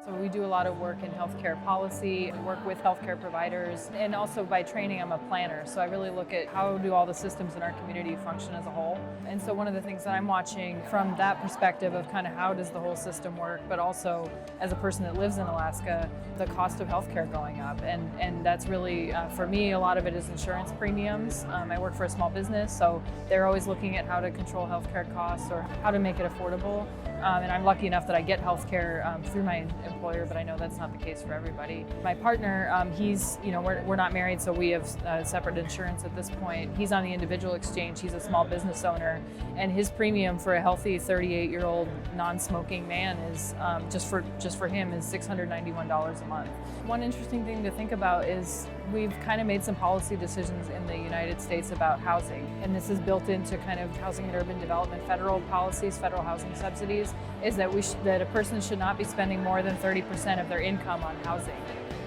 So we do a lot of work in healthcare policy. We work with healthcare providers, and also by training, I'm a planner. So I really look at how do all the systems in our community function as a whole. And so one of the things that I'm watching from that perspective of kind of how does the whole system work, but also as a person that lives in Alaska, the cost of healthcare going up. And that's really, for me, a lot of it is insurance premiums. I work for a small business, so they're always looking at how to control healthcare costs or how to make it affordable. And I'm lucky enough that I get healthcare through my employer, but I know that's not the case for everybody. My partner, we're not married, so we have separate insurance at this point. He's on the individual exchange. He's a small business owner, and his premium for a healthy 38-year-old non-smoking man is just for him is $691 a month. One interesting thing to think about is we've kind of made some policy decisions in the United States about housing, and this is built into kind of housing and urban development federal policies, federal housing subsidies, is that that a person should not be spending more than 30% of their income on housing.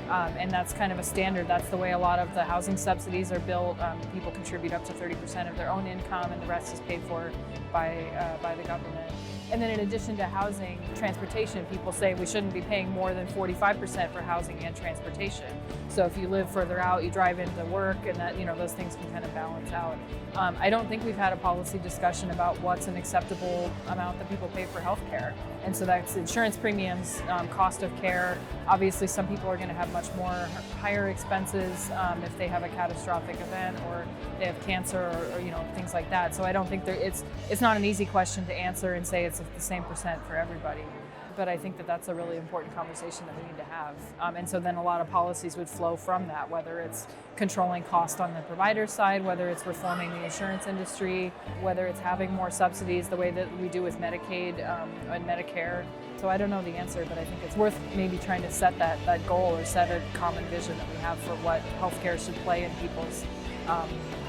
And that's kind of a standard. That's the way a lot of the housing subsidies are built. People contribute up to 30% of their own income, and the rest is paid for by the government. And then in addition to housing, transportation, people say we shouldn't be paying more than 45% for housing and transportation. So if you live further out, you drive into work, and that, those things can kind of balance out. I don't think we've had a policy discussion about what's an acceptable amount that people pay for healthcare. And so that's insurance premiums, cost of care. Obviously, some people are going to have much more higher expenses if they have a catastrophic event or they have cancer or things like that. So I don't think it's not an easy question to answer and say it's the same percent for everybody. But I think that that's a really important conversation that we need to have. And so then a lot of policies would flow from that, whether it's controlling cost on the provider side, whether it's reforming the insurance industry, whether it's having more subsidies the way that we do with Medicaid and Medicare. So I don't know the answer, but I think it's worth maybe trying to set that goal or set a common vision that we have for what healthcare should play in people's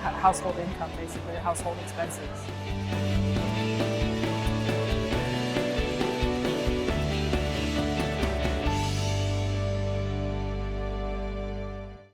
household income, basically, household expenses.